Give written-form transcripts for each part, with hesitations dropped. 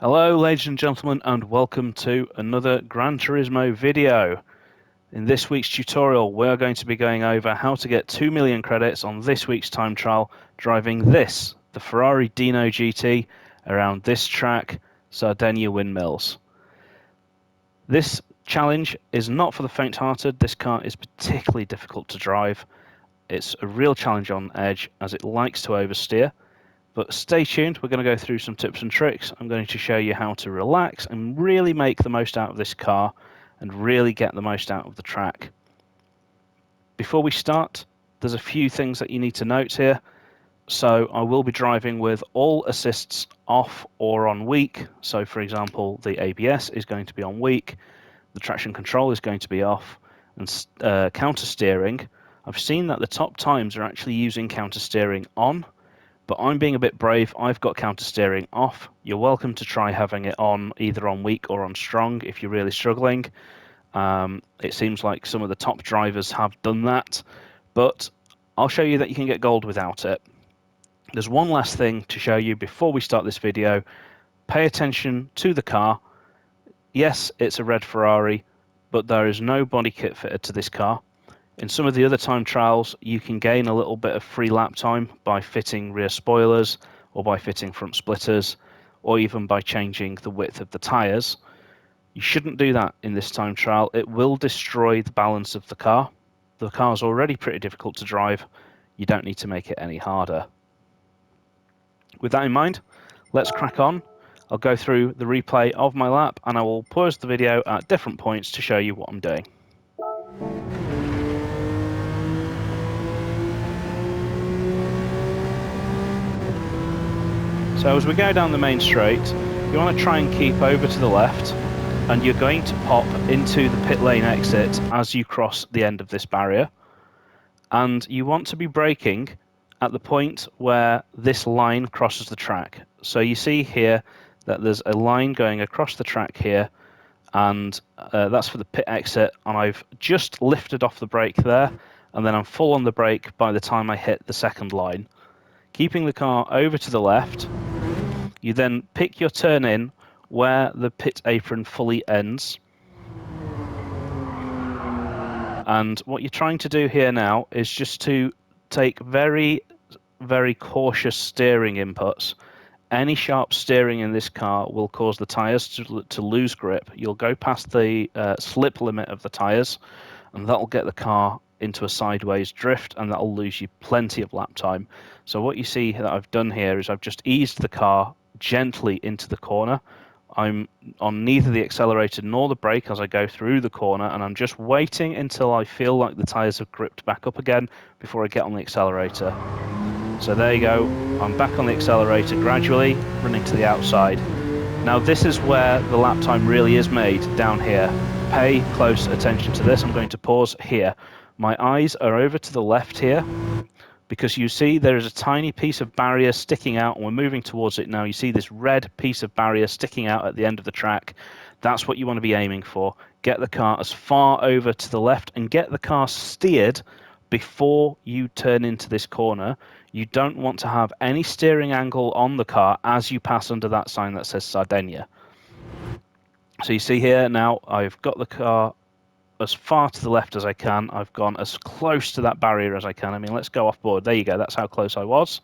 Hello ladies and gentlemen, and welcome to another Gran Turismo video. In this week's tutorial we're going to be going over how to get 2 million credits on this week's time trial driving the Ferrari Dino GT around this track, Sardegna Windmills. This challenge is not for the faint-hearted. This car is particularly difficult to drive. It's a real challenge on edge as it likes to oversteer. But stay tuned, we're going to go through some tips and tricks. I'm going to show you how to relax and really make the most out of this car and really get the most out of the track. Before we start, there's a few things that you need to note here. So I will be driving with all assists off or on weak. So for example, the ABS is going to be on weak, the traction control is going to be off, and counter steering. I've seen that the top times are actually using counter steering on. But I'm being a bit brave. I've got counter steering off. You're welcome to try having it on either on weak or on strong if you're really struggling. It seems like some of the top drivers have done that, but I'll show you that you can get gold without it. There's one last thing to show you before we start this video. Pay attention to the car. Yes, it's a red Ferrari, but there is no body kit fitted to this car. In some of the other time trials, you can gain a little bit of free lap time by fitting rear spoilers, or by fitting front splitters, or even by changing the width of the tyres. You shouldn't do that in this time trial. It will destroy the balance of the car. The car's already pretty difficult to drive. You don't need to make it any harder. With that in mind, let's crack on. I'll go through the replay of my lap, and I will pause the video at different points to show you what I'm doing. So as we go down the main straight, you want to try and keep over to the left, and you're going to pop into the pit lane exit as you cross the end of this barrier. And you want to be braking at the point where this line crosses the track. So you see here that there's a line going across the track here, and that's for the pit exit, and I've just lifted off the brake there, and then I'm full on the brake by the time I hit the second line. Keeping the car over to the left, you then pick your turn in where the pit apron fully ends. And what you're trying to do here now is just to take very, very cautious steering inputs. Any sharp steering in this car will cause the tyres to lose grip. You'll go past the slip limit of the tyres, and that'll get the car into a sideways drift, and that'll lose you plenty of lap time. So what you see that I've done here is I've just eased the car gently into the corner. I'm on neither the accelerator nor the brake as I go through the corner, and I'm just waiting until I feel like the tyres have gripped back up again before I get on the accelerator. So there you go, I'm back on the accelerator gradually, running to the outside. Now this is where the lap time really is made, down here. Pay close attention to this. I'm going to pause here. My eyes are over to the left here, because you see there is a tiny piece of barrier sticking out, and we're moving towards it now. You see this red piece of barrier sticking out at the end of the track. That's what you want to be aiming for. Get the car as far over to the left and get the car steered before you turn into this corner. You don't want to have any steering angle on the car as you pass under that sign that says Sardegna. So you see here now I've got the car as far to the left as I can. I've gone as close to that barrier as I can. I mean, let's go off board. There you go. That's how close I was.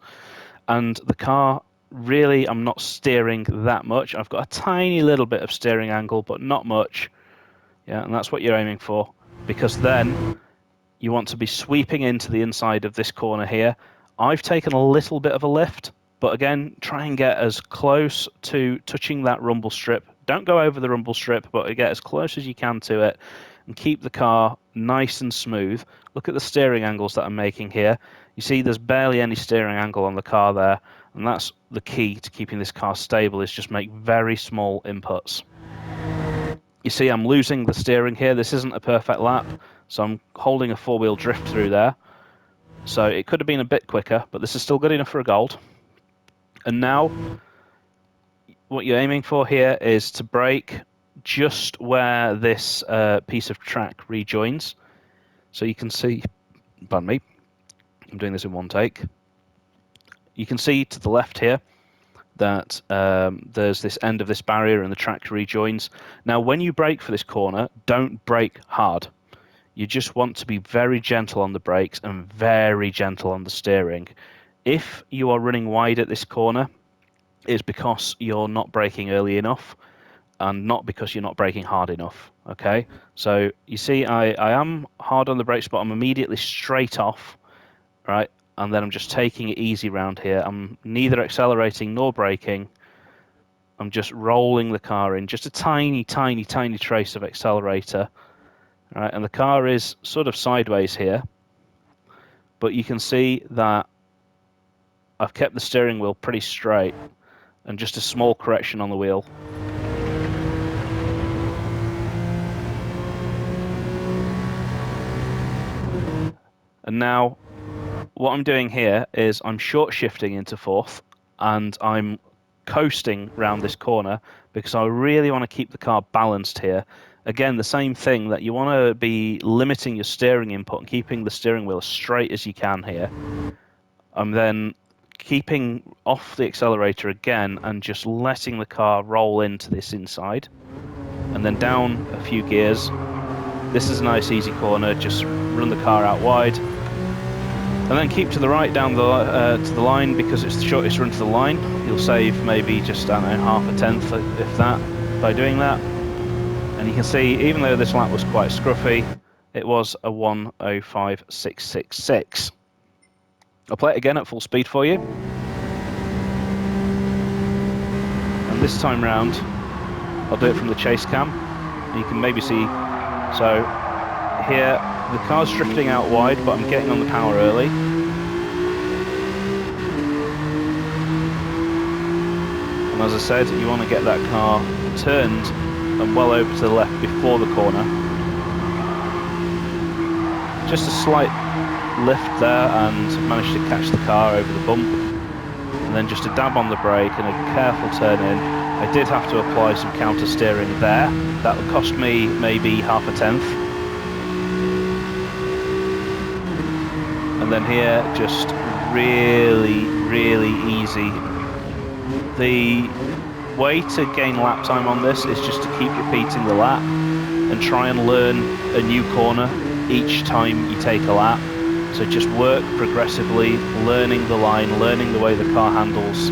And the car, really, I'm not steering that much. I've got a tiny little bit of steering angle, but not much. Yeah, and that's what you're aiming for, because then you want to be sweeping into the inside of this corner here. I've taken a little bit of a lift, but again, try and get as close to touching that rumble strip. Don't go over the rumble strip, but get as close as you can to it, and keep the car nice and smooth. Look at the steering angles that I'm making here. You see there's barely any steering angle on the car there, and that's the key to keeping this car stable, is just make very small inputs. You see I'm losing the steering here. This isn't a perfect lap, so I'm holding a four-wheel drift through there. So it could have been a bit quicker, but this is still good enough for a gold. And now what you're aiming for here is to brake just where this piece of track rejoins. So you can see, pardon me, I'm doing this in one take. You can see to the left here, that there's this end of this barrier and the track rejoins. Now, when you brake for this corner, don't brake hard. You just want to be very gentle on the brakes and very gentle on the steering. If you are running wide at this corner, it's because you're not braking early enough and not because you're not braking hard enough. Okay, so you see I am hard on the brakes, but I'm immediately straight off, right? And then I'm just taking it easy round here. I'm neither accelerating nor braking. I'm just rolling the car in, just a tiny, tiny, tiny trace of accelerator, right? And the car is sort of sideways here, but you can see that I've kept the steering wheel pretty straight and just a small correction on the wheel. And now what I'm doing here is I'm short shifting into fourth and I'm coasting round this corner because I really want to keep the car balanced here. Again, the same thing, that you want to be limiting your steering input and keeping the steering wheel as straight as you can here. I'm then keeping off the accelerator again and just letting the car roll into this inside. And then down a few gears. This is a nice easy corner, just run the car out wide. And then keep to the right down to the line because it's the shortest run to the line. You'll save maybe just, I don't know, half a tenth, if that, by doing that. And you can see, even though this lap was quite scruffy, it was a 1:05.666. I'll play it again at full speed for you. And this time round, I'll do it from the chase cam. And you can maybe see, so here, the car's drifting out wide, but I'm getting on the power early. And as I said, you want to get that car turned and well over to the left before the corner. Just a slight lift there and managed to catch the car over the bump. And then just a dab on the brake and a careful turn in. I did have to apply some counter steering there. That would cost me maybe half a tenth. And then here, just really, really easy. The way to gain lap time on this is just to keep repeating the lap and try and learn a new corner each time you take a lap. So just work progressively, learning the line, learning the way the car handles.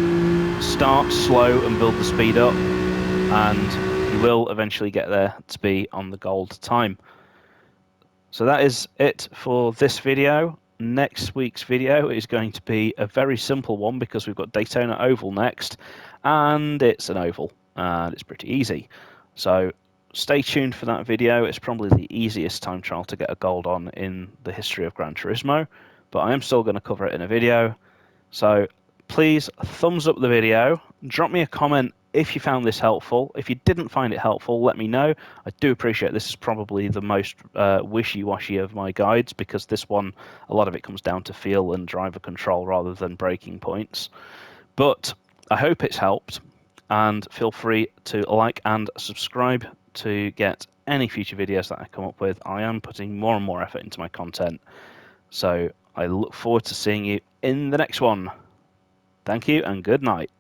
Start slow and build the speed up, and you will eventually get there to be on the gold time. So that is it for this video. Next week's video is going to be a very simple one because we've got Daytona Oval next, and it's an oval, and it's pretty easy. So stay tuned for that video. It's probably the easiest time trial to get a gold on in the history of Gran Turismo, but I am still going to cover it in a video. So please thumbs up the video, drop me a comment if you found this helpful. If you didn't find it helpful, let me know. I do appreciate this is probably the most wishy-washy of my guides because this one, a lot of it comes down to feel and driver control rather than braking points. But I hope it's helped, and feel free to like and subscribe to get any future videos that I come up with. I am putting more and more effort into my content, so I look forward to seeing you in the next one. Thank you and good night.